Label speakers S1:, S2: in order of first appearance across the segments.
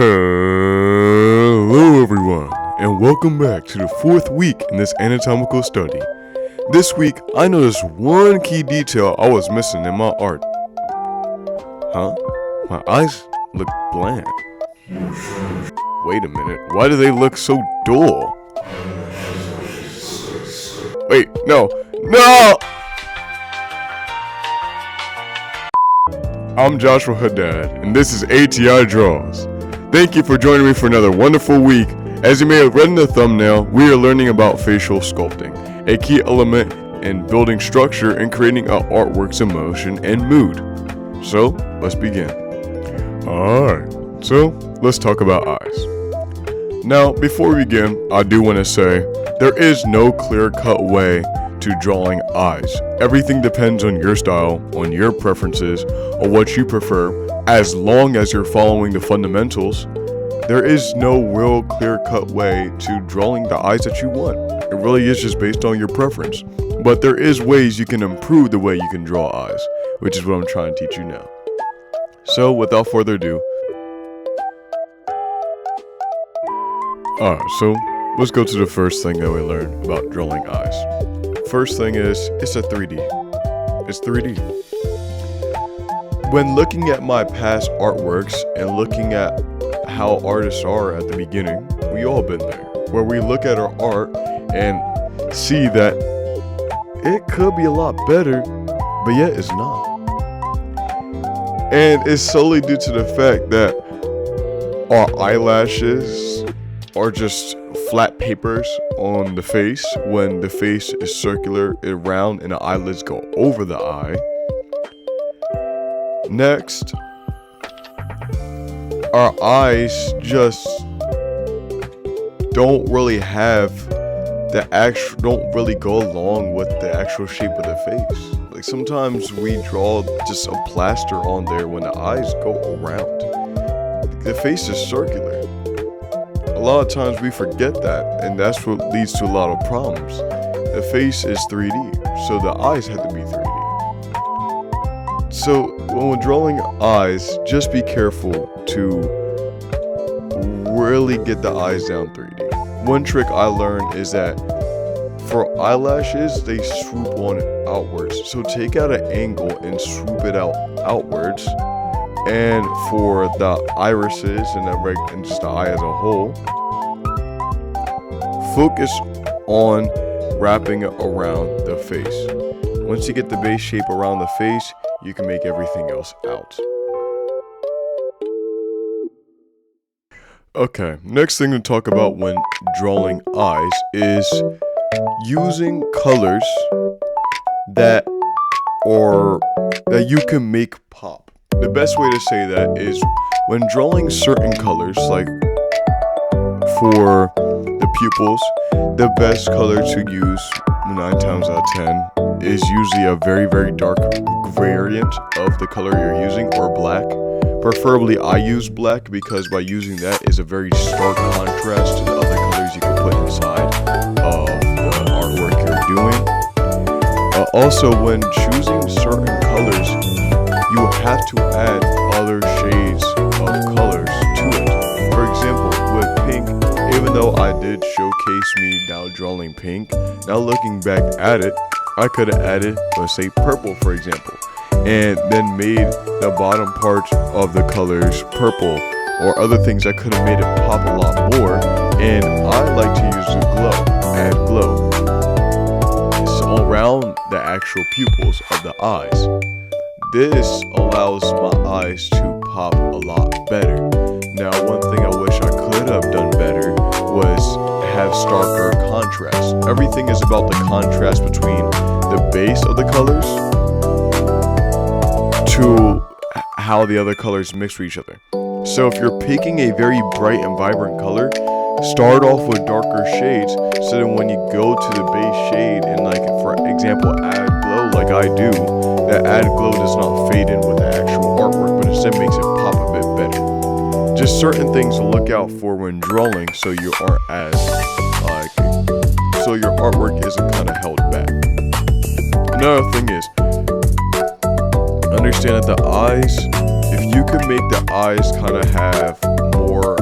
S1: Hello everyone, and welcome back to the fourth week in this anatomical study. This week, I noticed one key detail I was missing in my art. Huh? My eyes look bland. Wait a minute, why do they look so dull? Wait, no! I'm Joshua Haddad, and this is A.T.I. Draws. Thank you for joining me for another wonderful week. As you may have read in the thumbnail, we are learning about facial sculpting, a key element in building structure and creating an artwork's emotion and mood. So, let's begin. Alright, so let's talk about eyes. Now, before we begin, I do want to say, there is no clear-cut way to drawing eyes. Everything depends on your style, on your preferences, or what you prefer. As long as you're following the fundamentals, there is no real clear-cut way to drawing the eyes that you want. It really is just based on your preference. But there is ways you can improve the way you can draw eyes, which is what I'm trying to teach you now. So, without further ado, so let's go to the first thing that we learned about drawing eyes. First thing is, it's a 3D. It's 3D. When looking at my past artworks and looking at how artists are at the beginning, we all been there, where we look at our art and see that it could be a lot better, but yet it's not. And it's solely due to the fact that our eyelashes are just flat papers on the face when the face is circular and round and the eyelids go over the eye. Next, our eyes just don't really go along with the actual shape of the face. Like sometimes we draw just a plaster on there when the eyes go around. The face is circular. A lot of times we forget that, and that's what leads to a lot of problems. The face is 3D, so the eyes have to be 3D. So when we're drawing eyes, just be careful to really get the eyes down 3D. One trick I learned is that for eyelashes, they swoop on outwards. So take out an angle and swoop it outwards. And for the irises and just the eye as a whole, focus on wrapping it around the face. Once you get the base shape around the face, you can make everything else out. Okay, next thing to talk about when drawing eyes is using colors that you can make pop. The best way to say that is when drawing certain colors, like for the pupils, the best color to use 9 times out of 10 is usually a very, very dark variant of the color you're using, or black. Preferably I use black because by using that is a very stark contrast to the other colors you can put inside of the artwork you're doing. Also, when choosing certain colors, you have to add other shades of colors to it. For example, with pink, even though I did showcase me now drawing pink, now looking back at it, I could have added, let's say, purple, for example, and then made the bottom part of the colors purple, or other things that could have made it pop a lot more. And I like to use the glow, add glow. It's around the actual pupils of the eyes. This allows my eyes to pop a lot better. Now, one thing I wish I could have done better was have starker contrast. Everything is about the contrast between the base of the colors to how the other colors mix with each other. So if you're picking a very bright and vibrant color, start off with darker shades, so that when you go to the base shade and, like, for example, add glow like I do, that add glow does not fade in with the actual artwork, but instead makes it pop a bit better. Just certain things to look out for when drawing, so you aren't so your artwork isn't kind of held back. Another thing is, understand that the eyes, if you can make the eyes kind of have more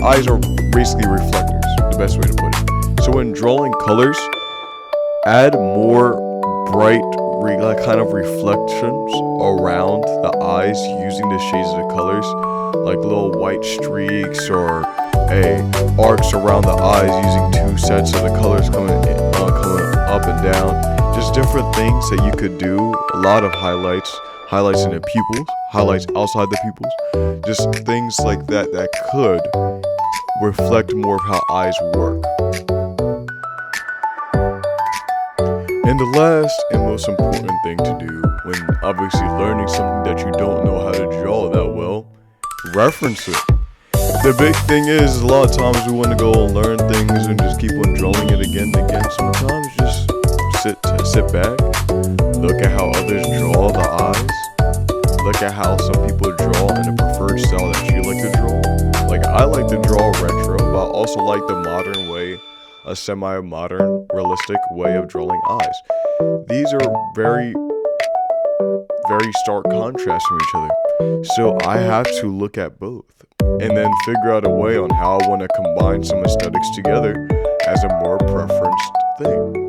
S1: eyes are basically reflectors, the best way to put it. So when drawing colors, add more bright kind of reflections around the eyes using the shades of the colors, like little white streaks or arcs around the eyes using 2 sets of the colors coming up and down. Just different things that you could do. A lot of highlights in the pupils, highlights outside the pupils, just things like that that could reflect more of how eyes work. And the last and most important thing to do when obviously learning something that you don't know how to draw that well, reference it. The big thing is a lot of times we want to go and learn things and just keep on drawing it again and again. Sometimes just sit back, look at how others draw the eyes, look at how some people draw in a preferred style that you like to draw. Like I like to draw retro, but I also like the modern way, a semi-modern, realistic way of drawing eyes. These are very, very stark contrasts from each other. So I have to look at both and then figure out a way on how I want to combine some aesthetics together as a more preferenced thing.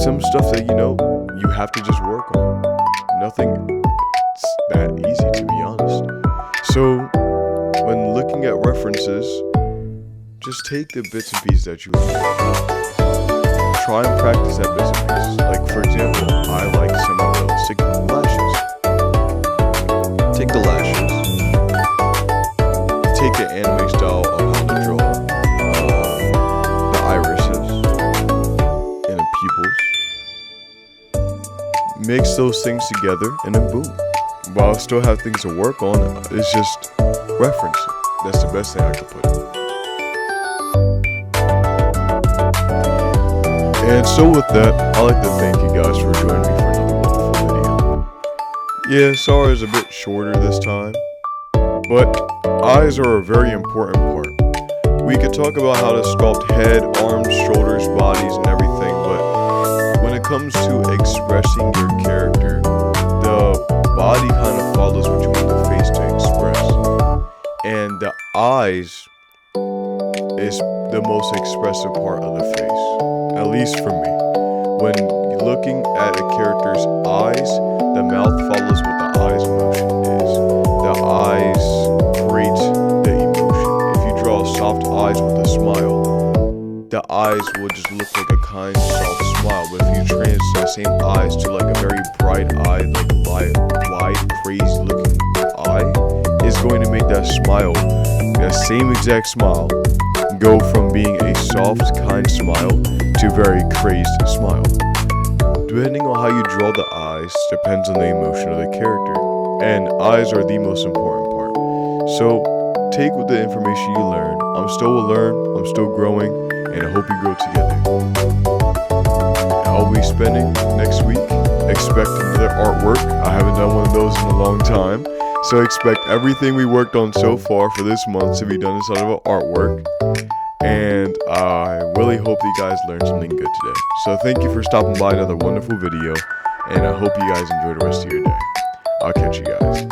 S1: Some stuff that, you have to just work on. Nothing that easy, to be honest. So when looking at references, just take the bits and pieces that you like. Try and practice that bits and pieces. Like for example, I like semi-realistic lashes. Take the lashes. Take the anime style of how to draw the irises and the pupils. Mix those things together and then boom. While I still have things to work on, it's just reference it. That's the best thing I could put it. And so with that, I'd like to thank you guys for joining me for another wonderful video. Yeah, sorry it's a bit shorter this time, but eyes are a very important part. We could talk about how to sculpt head, arms, shoulders, bodies, and everything, but when it comes to expressing your character, the body kind of follows what you want the face to express. And the eyes is the most expressive part of the face, at least for me. When looking at a character's eyes, the mouth follows what the eye's emotion is. The eyes create the emotion. If you draw soft eyes with a smile, the eyes will just look like a kind, soft smile. But if you translate the same eyes to like a very bright eye, like wide, crazy looking eye, it's going to make that smile, that same exact smile, go from being a soft, kind smile to a very crazed smile. Depending on how you draw the eyes depends on the emotion of the character, and eyes are the most important part. So take with the information you learn. I'm still growing, and I hope we grow together. I'll be spending next week. Expect another artwork. I haven't done one of those in a long time, so expect everything we worked on so far for this month to be done inside of an artwork. And I really hope you guys learned something good today. So thank you for stopping by another wonderful video, and I hope you guys enjoy the rest of your day. I'll catch you guys.